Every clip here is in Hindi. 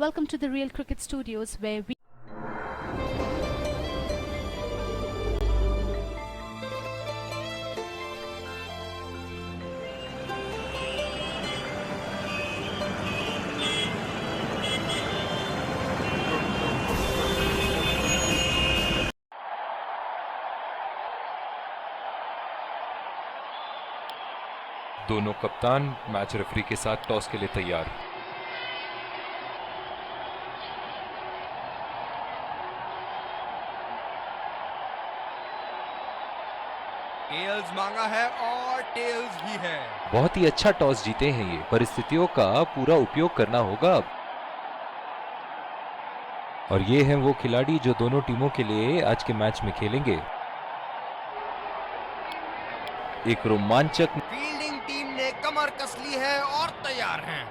Welcome to the Real Cricket Studios, where we दोनों कप्तान मैच रेफरी के साथ टॉस के लिए तैयार। टेल्स मांगा है और टेल्स ही है। बहुत ही अच्छा टॉस जीते हैं ये। परिस्थितियों का पूरा उपयोग करना होगा अब। और ये हैं वो खिलाड़ी जो दोनों टीमों के लिए आज के मैच में खेलेंगे। एक रोमांचक फील्डिंग टीम ने कमर कस ली है और तैयार हैं।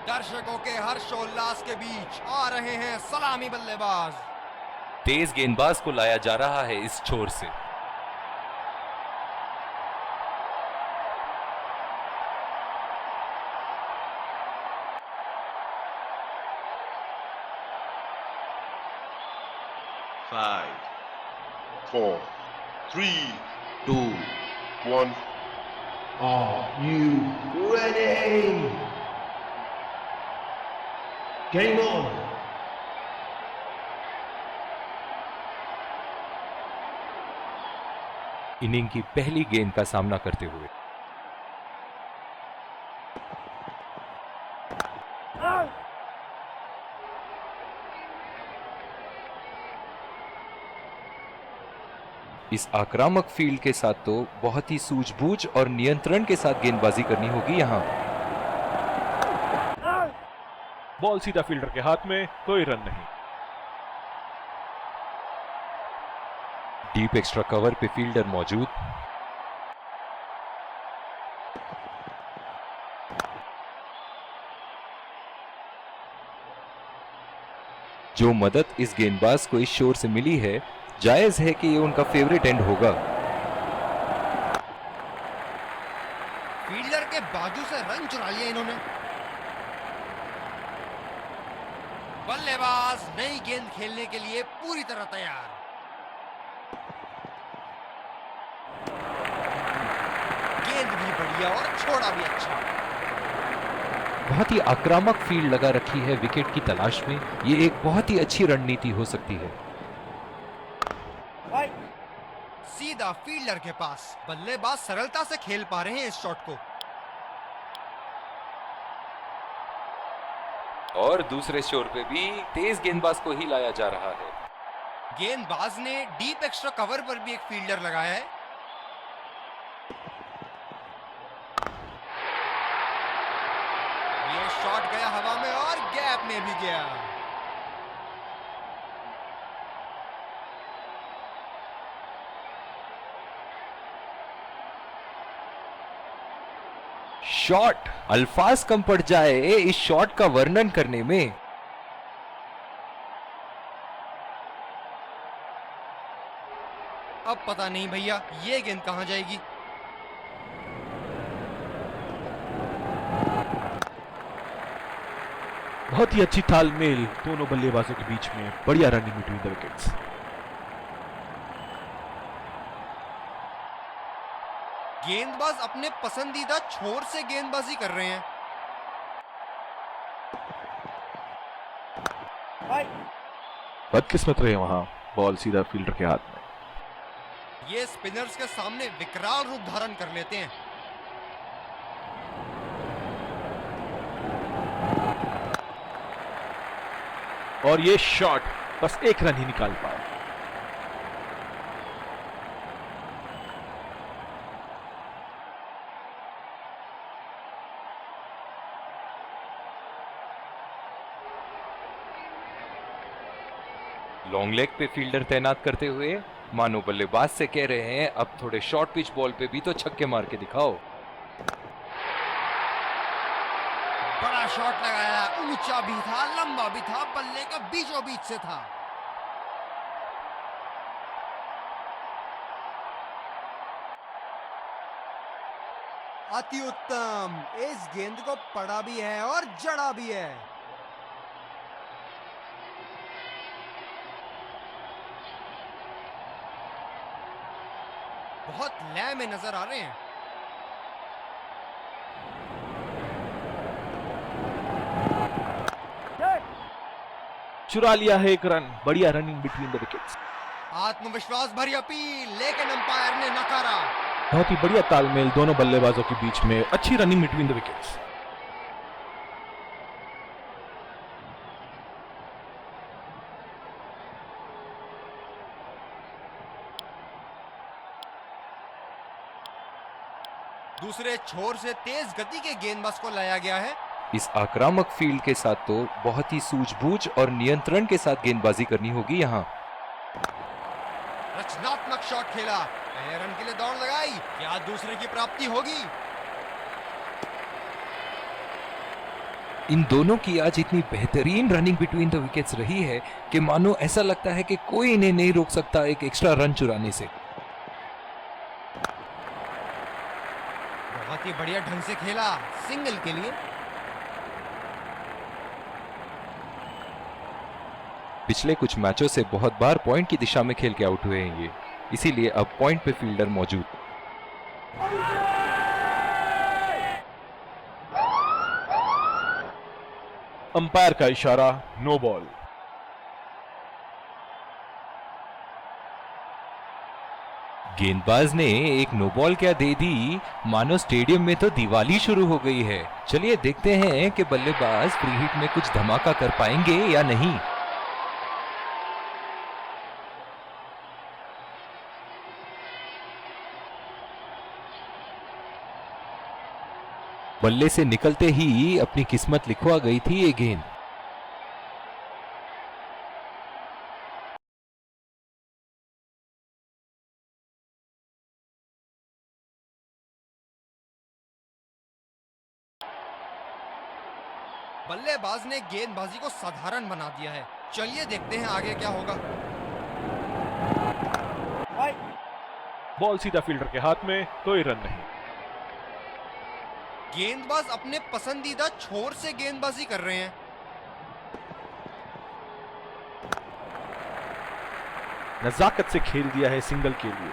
दर्शकों के हर्षोल्लास के बीच आ रहे हैं सलामी बल्लेबाज। तेज गेंदबाज को लाया जा रहा है इस छोर से। Five, four, three, two, one. Are you ready? Game on! Inning की पहली गेंद का सामना करते हुए इस आक्रामक फील्ड के साथ तो बहुत ही सूझबूझ और नियंत्रण के साथ गेंदबाजी करनी होगी यहां। बॉल सीधा फील्डर के हाथ में, कोई रन नहीं। डीप एक्स्ट्रा कवर पे फील्डर मौजूद। जो मदद इस गेंदबाज को इस शोर से मिली है, जायज है कि ये उनका फेवरेट एंड होगा। फील्डर के बाजू से रन चुरा लिया इन्होंने। बल्लेबाज नई गेंद खेलने के लिए पूरी तरह तैयार। गेंद भी बढ़िया और छोड़ा भी अच्छा। बहुत ही आक्रामक फील्ड लगा रखी है विकेट की तलाश में। ये एक बहुत ही अच्छी रणनीति हो सकती है। सीधा फील्डर के पास। बल्लेबाज सरलता से खेल पा रहे हैं इस शॉट को। और दूसरे शोर पे भी तेज गेंदबाज को ही लाया जा रहा है। गेंदबाज ने डीप एक्स्ट्रा कवर पर भी एक फील्डर लगाया है। ये शॉट गया हवा में और गैप में भी गया। शॉट, अल्फाज कम पड़ जाए इस शॉट का वर्णन करने में। अब पता नहीं भैया ये गेंद कहां जाएगी। बहुत ही अच्छी तालमेल दोनों बल्लेबाजों के बीच में। बढ़िया रनिंग बिटवीन द विकेट्स। गेंदबाज अपने पसंदीदा छोर से गेंदबाजी कर रहे हैं। बदकिस्मत रहे वहां, बॉल सीधा फील्डर के हाथ में। ये स्पिनर्स के सामने विकराल रूप धारण कर लेते हैं। और ये शॉट बस एक रन ही निकाल पाए। लॉन्ग लेग पे फील्डर तैनात करते हुए मानो बल्लेबाज से कह रहे हैं अब थोड़े शॉर्ट पिच बॉल पे भी तो छक्के मार के दिखाओ। बड़ा शॉट लगाया, ऊंचा भी था, लंबा भी था, बल्ले का बीचों बीच से था। अति उत्तम, इस गेंद को पड़ा भी है और जड़ा भी है। बहुत लय में नजर आ रहे हैं। चुरा लिया है एक रन। बढ़िया रनिंग बिटवीन द विकेट्स। आत्मविश्वास भरी अपील, लेकिन अंपायर ने नकारा। बहुत ही बढ़िया तालमेल दोनों बल्लेबाजों के बीच में। अच्छी रनिंग बिटवीन द विकेट्स। दूसरे छोर से तेज गति के गेंदबाज को लाया गया है। इस आक्रामक फील्ड के साथ तो बहुत ही सूझबूझ और नियंत्रण के साथ गेंदबाजी करनी होगी यहाँ। रचनात्मक शॉट खेला, पहले रन के लिए दौड़ लगाई, क्या दूसरे की प्राप्ति होगी? इन दोनों की आज इतनी बेहतरीन रनिंग बिटवीन द विकेट्स रही है कि मानो ऐसा लगता है कि कोई इन्हें नहीं रोक सकता एक एक्स्ट्रा रन चुराने से। बहुत ही बढ़िया ढंग से खेला, सिंगल के लिए। पिछले कुछ मैचों से बहुत बार पॉइंट की दिशा में खेल के आउट हुए हैं ये, इसीलिए अब पॉइंट पे फील्डर मौजूद। अंपायर का इशारा, नो बॉल। गेंदबाज ने एक नो बॉल क्या दे दी, मानो स्टेडियम में तो दिवाली शुरू हो गई है। चलिए देखते हैं कि बल्लेबाज फ्री हिट में कुछ धमाका कर पाएंगे या नहीं। बल्ले से निकलते ही अपनी किस्मत लिखवा गई थी ये गेंद। बल्लेबाज ने गेंदबाजी को साधारण बना दिया है। चलिए देखते हैं आगे क्या होगा। बॉल सीधा फील्डर के हाथ में, कोई रन नहीं। गेंदबाज अपने पसंदीदा छोर से गेंदबाजी कर रहे हैं। नजाकत से खेल दिया है सिंगल के लिए।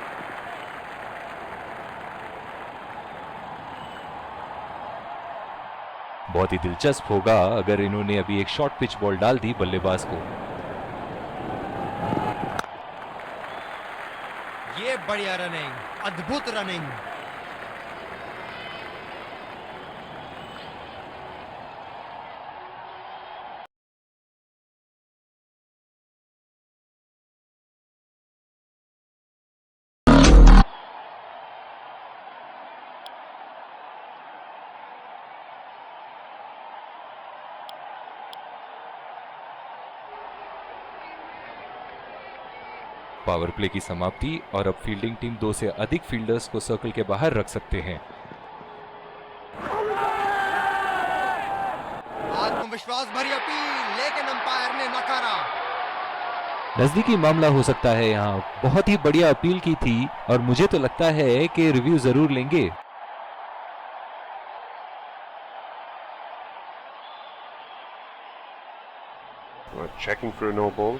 बहुत ही दिलचस्प होगा अगर इन्होंने अभी एक शॉर्ट पिच बॉल डाल दी बल्लेबाज को। ये बढ़िया रनिंग, अद्भुत रनिंग। पावर प्ले की समाप्ति और अब फील्डिंग टीम 2 से अधिक फील्डर्स को सर्कल के बाहर रख सकते हैं। आत्मविश्वास भरी अपील, लेकिन अंपायर ने नकारा। नजदीकी मामला हो सकता है यहाँ। बहुत ही बढ़िया अपील की थी और मुझे तो लगता है कि रिव्यू जरूर लेंगे। Checking for a no ball.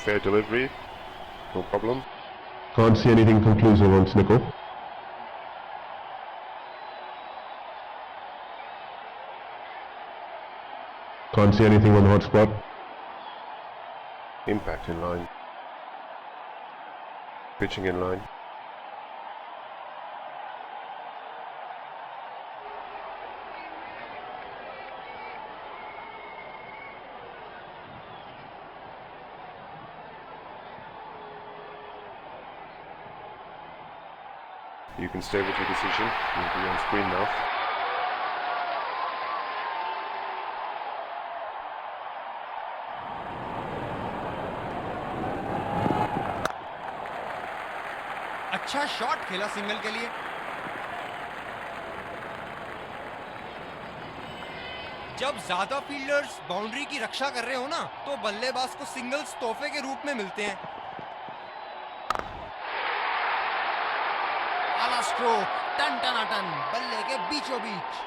Fair delivery. No problem. Can't see anything conclusive on Snickle. Can't see anything on hot spot. Impact in line. Pitching in line. You can stay with your decision. You'll be on screen now. अच्छा शॉट खेला सिंगल के लिए। जब ज्यादा फील्डर्स बाउंड्री की रक्षा कर रहे हो ना, तो बल्लेबाज को सिंगल्स तोहफे के रूप में मिलते हैं। आला स्ट्रोक, टन टनाटन, बल्ले के बीचों बीच।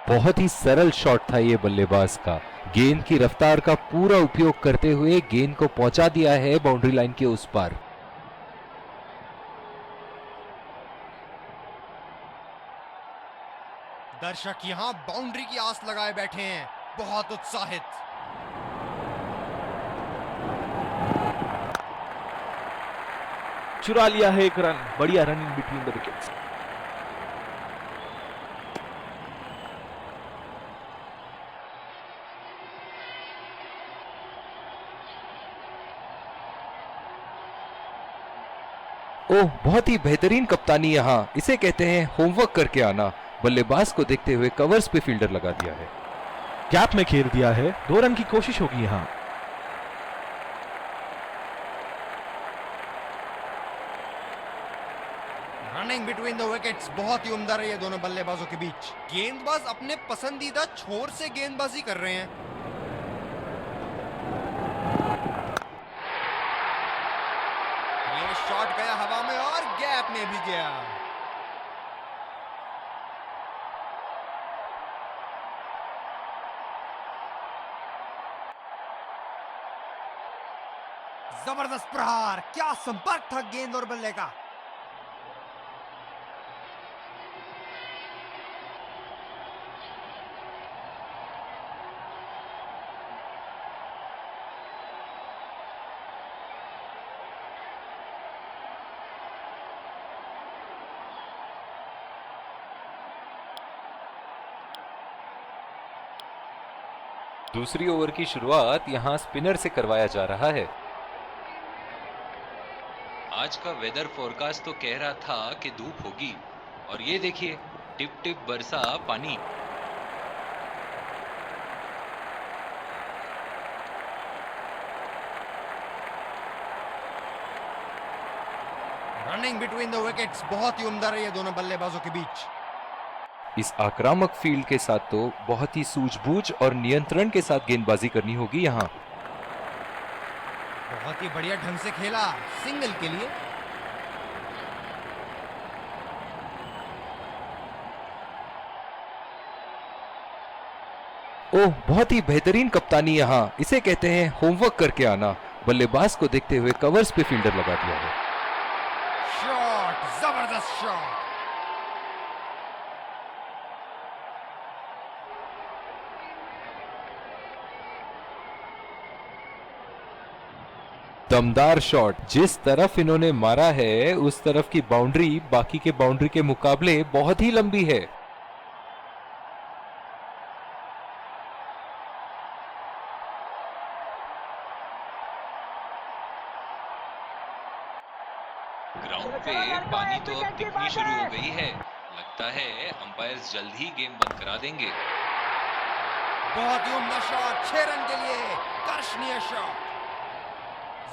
बहुत ही सरल शॉट था ये बल्लेबाज का। गेंद की रफ्तार का पूरा उपयोग करते हुए गेंद को पहुंचा दिया है बाउंड्री लाइन के उस पार। दर्शक यहाँ बाउंड्री की आस लगाए बैठे हैं, बहुत उत्साहित। चुरा लिया है एक रन। बढ़िया run in between the wickets. Oh, बहुत ही बेहतरीन कप्तानी यहाँ। इसे कहते हैं होमवर्क करके आना। बल्लेबाज को देखते हुए कवर्स पे फील्डर लगा दिया है। गैप में घेर दिया है। 2 रन की कोशिश होगी यहाँ। रनिंग बिटवीन द विकेट्स बहुत ही उम्दा रही है दोनों बल्लेबाजों के बीच। गेंदबाज अपने पसंदीदा छोर से गेंदबाजी कर रहे हैं। ये शॉट गया हवा में और गैप में भी गया। जबरदस्त प्रहार, क्या संपर्क था गेंद और बल्ले का। दूसरी ओवर की शुरुआत यहां स्पिनर से करवाया जा रहा है। आज का वेदर फोरकास्ट तो कह रहा था कि धूप होगी, और ये देखिए, टिप टिप बरसा पानी। रनिंग बिटवीन द विकेट्स बहुत ही उम्दा रही है दोनों बल्लेबाजों के बीच। इस आक्रामक फील्ड के साथ तो बहुत ही सूझबूझ और नियंत्रण के साथ गेंदबाजी करनी होगी यहाँ। बहुत ही बढ़िया ढंग से खेला सिंगल के लिए। ओह, बहुत ही बेहतरीन कप्तानी यहाँ। इसे कहते हैं होमवर्क करके आना। बल्लेबाज को देखते हुए कवर्स पे फील्डर लगा दिया है। शॉट, जबरदस्त शॉट। दमदार शॉट। जिस तरफ इन्होंने मारा है उस तरफ की बाउंड्री बाकी के बाउंड्री के मुकाबले बहुत ही लंबी है। ग्राउंड पे पानी तो अब दिखनी शुरू हो गई है। लगता है अंपायर्स जल्द ही गेम बंद करा देंगे। बहुत ही उम्दा शॉट, 6 रन के लिए दर्शनीय शॉट।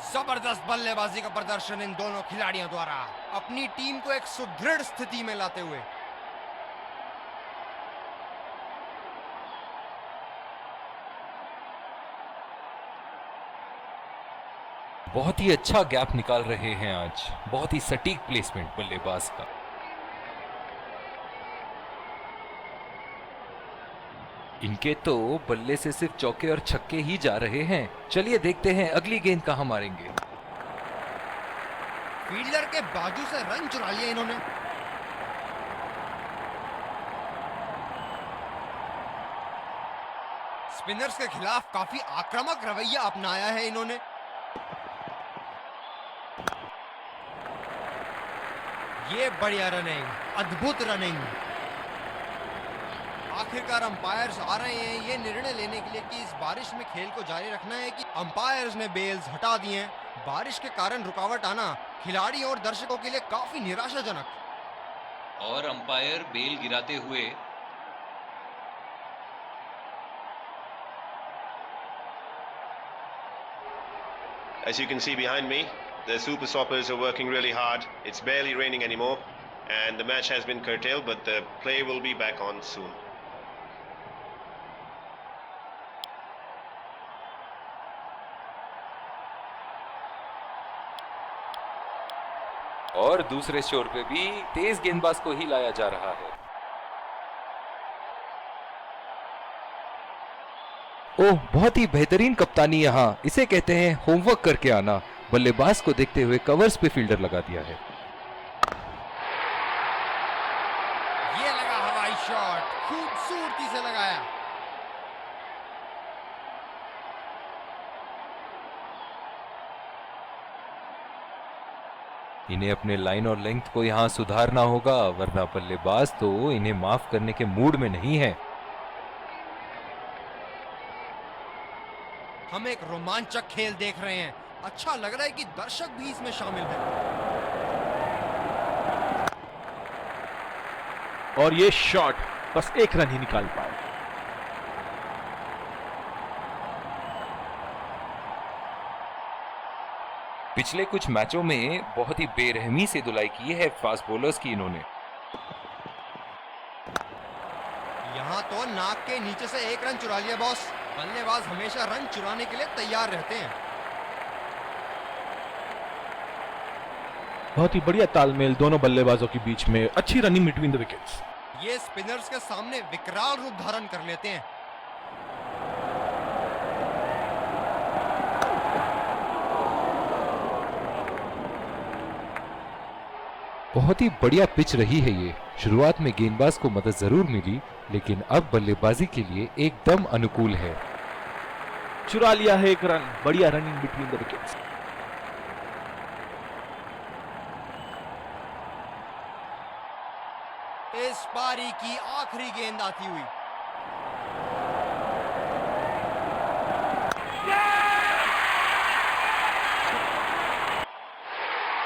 जबरदस्त बल्लेबाजी का प्रदर्शन इन दोनों खिलाड़ियों द्वारा, अपनी टीम को एक सुदृढ़ स्थिति में लाते हुए। बहुत ही अच्छा गैप निकाल रहे हैं आज। बहुत ही सटीक प्लेसमेंट बल्लेबाज का। इनके तो बल्ले से सिर्फ चौके और छक्के ही जा रहे हैं। चलिए देखते हैं अगली गेंद कहां मारेंगे। फील्डर के बाजू से रन चुरा लिए इन्होंने। स्पिनर्स के खिलाफ काफी आक्रामक रवैया अपनाया है इन्होंने। ये बढ़िया रनिंग, अद्भुत रनिंग। आखिरकार अंपायर्स आ रहे हैं ये निर्णय लेने के लिए कि इस बारिश में खेल को जारी रखना है कि अंपायर्स ने बेल्स हटा दिए हैं। बारिश के कारण रुकावट आना खिलाड़ी और दर्शकों के लिए काफी निराशाजनक। और अंपायर बेल गिराते हुए As you can see behind me, the super stoppers are working really hard. It's barely raining anymore, and the match has been curtailed, but the play will be back on soon. और दूसरे छोर पे भी तेज गेंदबाज को ही लाया जा रहा है। ओह, बहुत ही बेहतरीन कप्तानी यहाँ, इसे कहते हैं होमवर्क करके आना। बल्लेबाज को देखते हुए कवर्स पे फील्डर लगा दिया है। ये लगा हवाई शॉट, खूबसूरती से लगाया। इन्हें अपने लाइन और लेंथ को यहाँ सुधारना होगा, वरना बल्लेबाज तो इन्हें माफ करने के मूड में नहीं है। हम एक रोमांचक खेल देख रहे हैं। अच्छा लग रहा है कि दर्शक भी इसमें शामिल हैं। और ये शॉट बस एक रन ही निकाल पाए। पिछले कुछ मैचों में बहुत ही बेरहमी से धुलाई की है फास्ट बॉलर्स की इन्होंने। यहाँ तो नाक के नीचे से एक रन चुरा लिया बॉस। बल्लेबाज हमेशा रन चुराने के लिए तैयार रहते हैं। बहुत ही बढ़िया तालमेल दोनों बल्लेबाजों के बीच में, अच्छी रनिंग बिटवीन द विकेट्स। ये स्पिनर्स के सामने विकराल रूप धारण कर लेते हैं। बहुत ही बढ़िया पिच रही है ये। शुरुआत में गेंदबाज को मदद जरूर मिली, लेकिन अब बल्लेबाजी के लिए एकदम अनुकूल है। चुरा लिया है एक रन, बढ़िया रनिंग बिटवीन द विकेट्स। इस पारी की आखिरी गेंद आती हुई।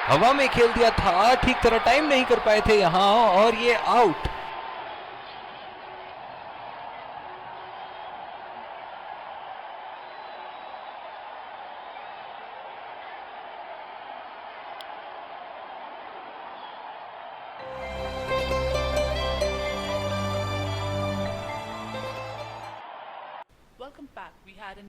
हवा में खेल दिया था, ठीक तरह टाइम नहीं कर पाए थे यहां, और ये out. Welcome back. We had an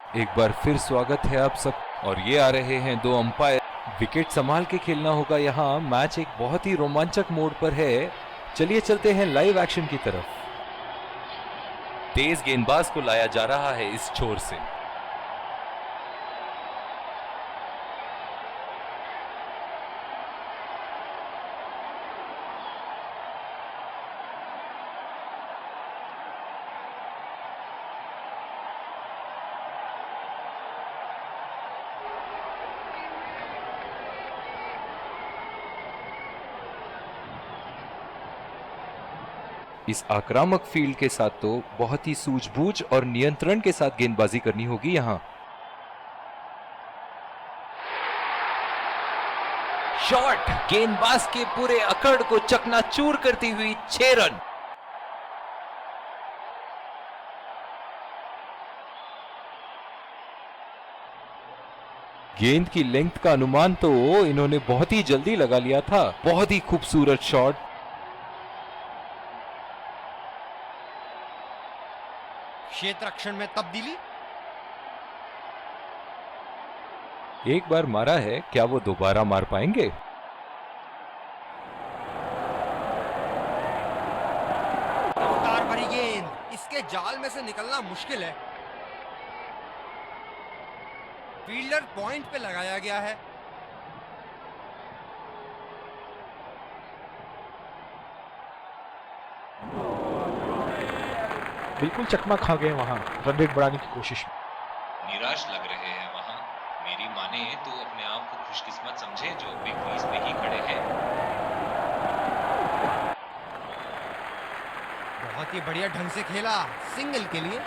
एक बार फिर स्वागत है आप सब। और ये आ रहे हैं दो अंपायर। विकेट संभाल के खेलना होगा यहाँ। मैच एक बहुत ही रोमांचक मोड पर है। चलिए चलते हैं लाइव एक्शन की तरफ। तेज गेंदबाज को लाया जा रहा है इस छोर से। इस आक्रामक फील्ड के साथ तो बहुत ही सूझबूझ और नियंत्रण के साथ गेंदबाजी करनी होगी यहां। शॉट गेंदबाज के पूरे अकड़ को चकनाचूर करती हुई 6 रन। गेंद की लेंथ का अनुमान तो इन्होंने बहुत ही जल्दी लगा लिया था। बहुत ही खूबसूरत शॉट। क्षेत्र रक्षण में तब्दीली। एक बार मारा है, क्या वो दोबारा मार पाएंगे? रफ्तार भरी गेंद, इसके जाल में से निकलना मुश्किल है। फील्डर पॉइंट पे लगाया गया है। बिल्कुल चकमा खा गए वहां, रन रेट बढ़ाने की कोशिश। निराश लग रहे हैं वहां। मेरी माने तो अपने आप को खुशकिस्मत समझे जो अपने क्रीज में ही खड़े हैं। बहुत ही बढ़िया ढंग से खेला, सिंगल के लिए।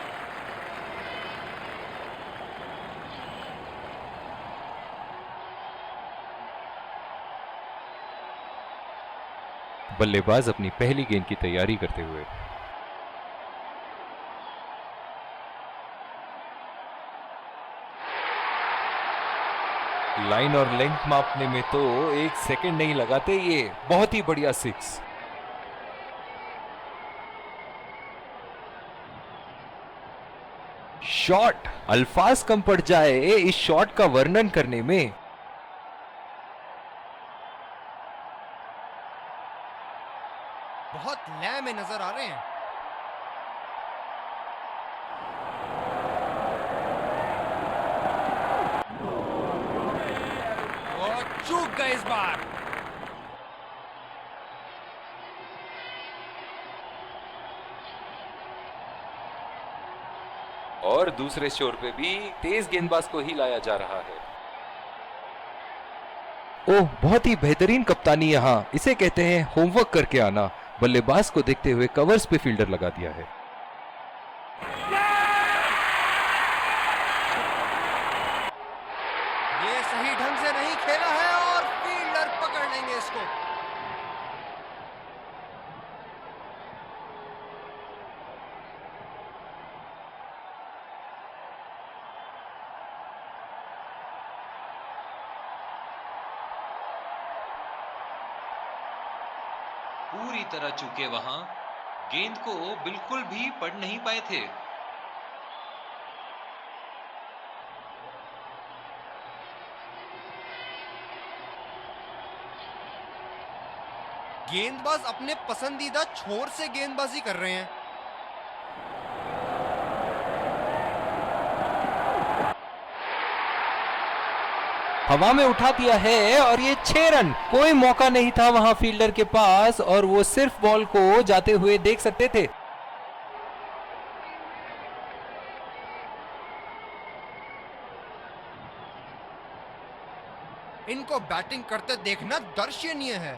बल्लेबाज अपनी पहली गेंद की तैयारी करते हुए। लाइन और लेंथ मापने में तो 1 सेकंड नहीं लगाते ये। बहुत ही बढ़िया 6। शॉट, अल्फाज कम पड़ जाए इस शॉट का वर्णन करने में। बहुत लय में नजर आ रहे हैं। वो चूक गए इस बार। और दूसरे शोर पे भी तेज गेंदबाज को ही लाया जा रहा है। ओह, बहुत ही बेहतरीन कप्तानी यहाँ। इसे कहते हैं होमवर्क करके आना। बल्लेबाज को देखते हुए कवर्स पे फील्डर लगा दिया है। ये सही ढंग से नहीं खेला है और फील्डर पकड़ लेंगे इसको। पूरी तरह चूके वहां, गेंद को बिल्कुल भी पढ़ नहीं पाए थे। गेंदबाज अपने पसंदीदा छोर से गेंदबाजी कर रहे हैं। हवा में उठा दिया है और ये 6 रन। कोई मौका नहीं था वहां फील्डर के पास और वो सिर्फ बॉल को जाते हुए देख सकते थे। इनको बैटिंग करते देखना दर्शनीय है।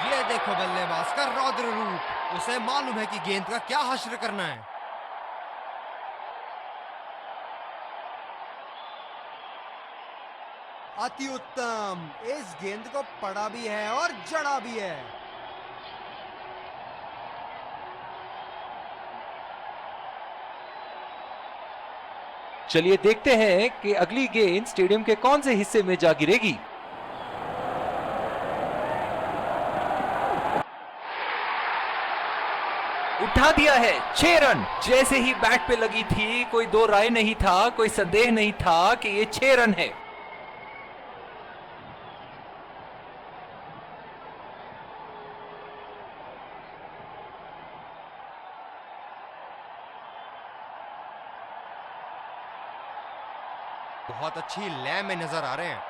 ये देखो बल्लेबाज का रौद्र रूप। उसे मालूम है कि गेंद का क्या हश्र करना है। अति उत्तम। इस गेंद को पड़ा भी है और जड़ा भी है। चलिए देखते हैं कि अगली गेंद स्टेडियम के कौन से हिस्से में जा गिरेगी। उठा दिया है। 6 रन। जैसे ही बैट पे लगी थी कोई दो राय नहीं था, कोई संदेह नहीं था कि ये 6 रन है। बहुत अच्छी लय में नजर आ रहे हैं।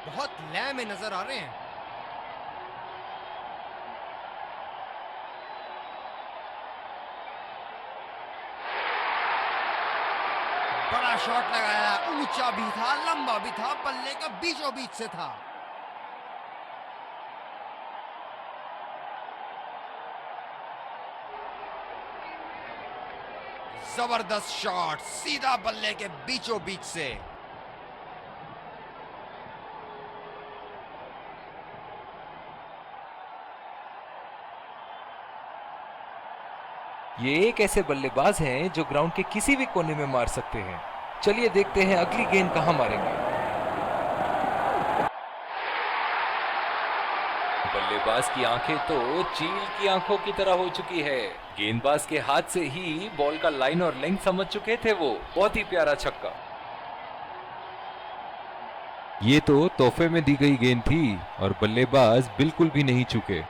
बहुत लय में नजर आ रहे हैं। बड़ा शॉट लगाया। ऊंचा भी था, लंबा भी था, बल्ले का बीचों बीच से था। जबरदस्त शॉट, सीधा बल्ले के बीचों बीच से। ये एक ऐसे बल्लेबाज हैं जो ग्राउंड के किसी भी कोने में मार सकते हैं। चलिए देखते हैं अगली गेंद कहां मारेंगे। बल्लेबाज की आंखें तो चील की आंखों की तरह हो चुकी है। गेंदबाज के हाथ से ही बॉल का लाइन और लेंथ समझ चुके थे वो। बहुत ही प्यारा छक्का। ये तो तोहफे में दी गई गेंद थी और बल्लेबाज बिल्कुल भी नहीं चूके।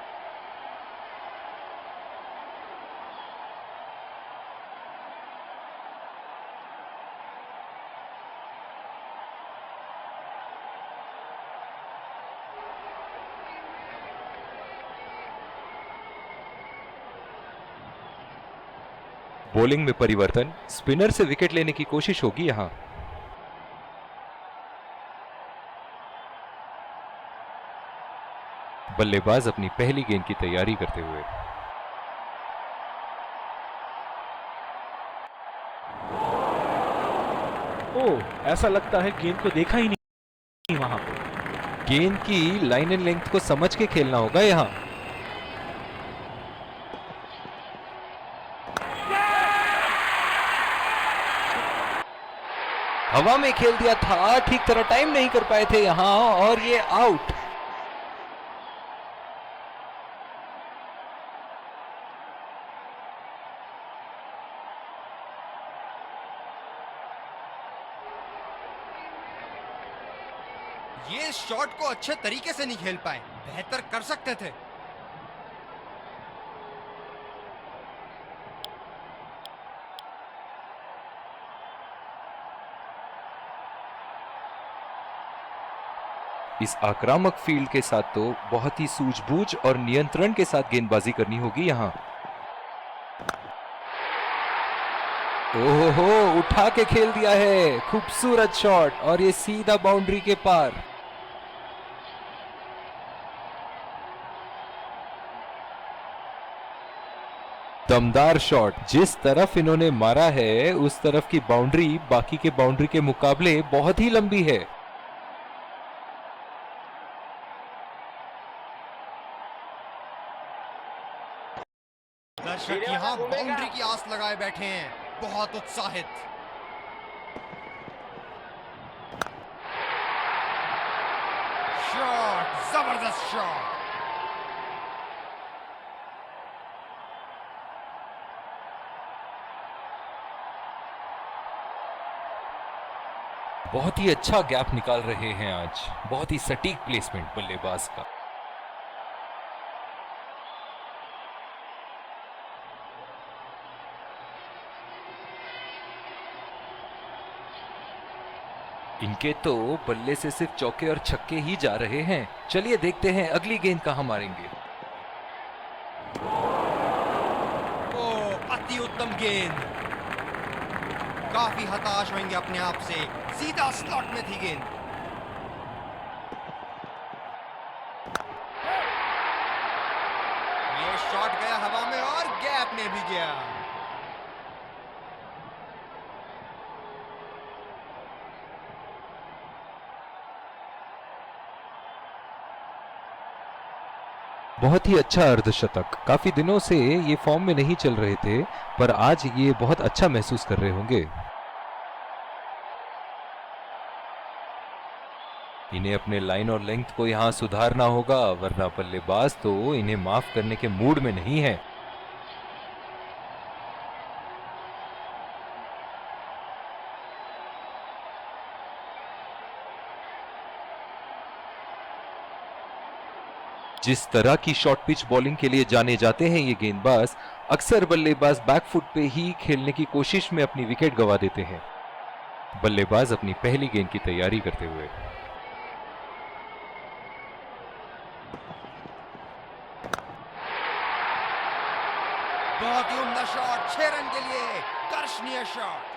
बॉलिंग में परिवर्तन, स्पिनर से विकेट लेने की कोशिश होगी यहां। बल्लेबाज अपनी पहली गेंद की तैयारी करते हुए। ओह, ऐसा लगता है गेंद को देखा ही नहीं वहां पर। गेंद की लाइन एंड लेंथ को समझ के खेलना होगा यहाँ। हवा में खेल दिया था, ठीक तरह टाइम नहीं कर पाए थे यहाँ, और ये आउट। ये शॉट को अच्छे तरीके से नहीं खेल पाए, बेहतर कर सकते थे। इस आक्रामक फील्ड के साथ तो बहुत ही सूझबूझ और नियंत्रण के साथ गेंदबाजी करनी होगी यहाँ। ओहो, उठा के खेल दिया है, खूबसूरत शॉट, और ये सीधा बाउंड्री के पार। दमदार शॉट, जिस तरफ इन्होंने मारा है उस तरफ की बाउंड्री बाकी के बाउंड्री के मुकाबले बहुत ही लंबी है। दर्शक यहाँ बाउंड्री की आस लगाए बैठे हैं, बहुत उत्साहित। शॉट, जबरदस्त शॉट। बहुत ही अच्छा गैप निकाल रहे हैं आज, बहुत ही सटीक प्लेसमेंट बल्लेबाज का। इनके तो बल्ले से सिर्फ चौके और छक्के ही जा रहे हैं। चलिए देखते हैं अगली गेंद कहां मारेंगे। ओ, अति उत्तम गेंद। काफी हताश होंगे अपने आप से, सीधा स्लॉट में थी गेंद। ये शॉट गया हवा में और गैप में भी गया। बहुत ही अच्छा अर्धशतक। काफी दिनों से ये फॉर्म में नहीं चल रहे थे, पर आज ये बहुत अच्छा महसूस कर रहे होंगे। इन्हें अपने लाइन और लेंथ को यहां सुधारना होगा, वरना बल्लेबाज तो इन्हें माफ करने के मूड में नहीं है। जिस तरह की शॉर्ट पिच बॉलिंग के लिए जाने जाते हैं ये गेंदबाज, अक्सर बल्लेबाज बैकफुट पे ही खेलने की कोशिश में अपनी विकेट गंवा देते हैं। बल्लेबाज अपनी पहली गेंद की तैयारी करते हुए। बहुत ही उम्दा शॉट, 6 रन के लिए दर्शनीय शॉट।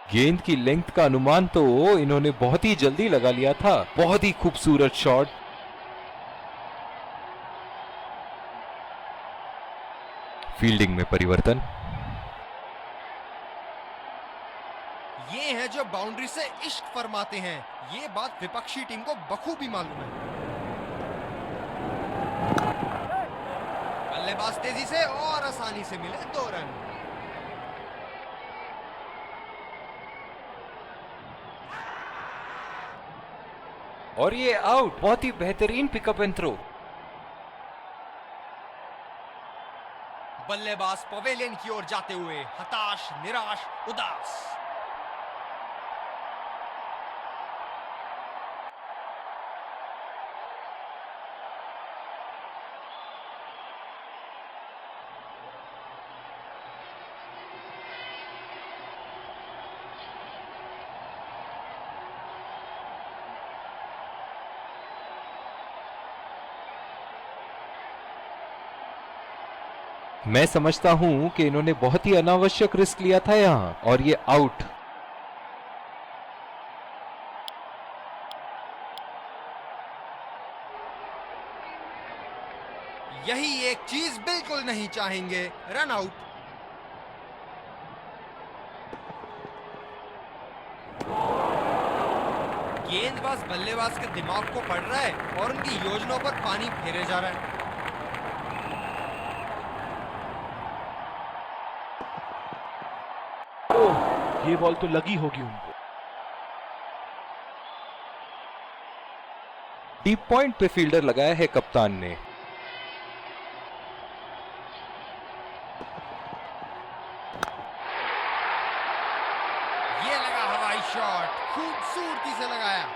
गेंद की लेंथ का अनुमान तो इन्होंने बहुत ही जल्दी लगा लिया था। बहुत ही खूबसूरत शॉट। फील्डिंग में परिवर्तन। ये हैं जो बाउंड्री से इश्क फरमाते हैं, ये बात विपक्षी टीम को बखूबी मालूम है। बल्लेबाज तेजी से और आसानी से मिले 2 रन। और ये आउट। बहुत ही बेहतरीन पिकअप एंड थ्रो। बल्लेबाज पवेलियन की ओर जाते हुए हताश, निराश, उदास। मैं समझता हूं कि इन्होंने बहुत ही अनावश्यक रिस्क लिया था यहां, और ये आउट। नहीं चाहेंगे, रन आउट। गेंदबाज बल्लेबाज के दिमाग को पढ़ रहा है और उनकी योजनाओं पर पानी फेरे जा रहा है। ओह, ये बॉल तो लगी होगी उनको। डीप पॉइंट पे फील्डर लगाया है कप्तान ने। ये लगा हवाई शॉट, खूबसूरती से लगाया।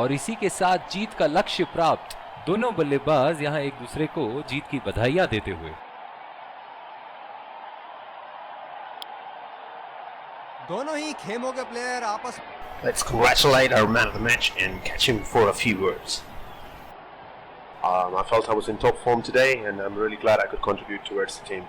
और इसी के साथ जीत का लक्ष्य प्राप्त। दोनों बल्लेबाज यहां एक दूसरे को जीत की बधाइयां देते हुए। दोनों ही खेमों के प्लेयर आपस Let's congratulate our man of the match and catch him for a few words. I felt I was in top form today and I'm really glad I could contribute towards the team.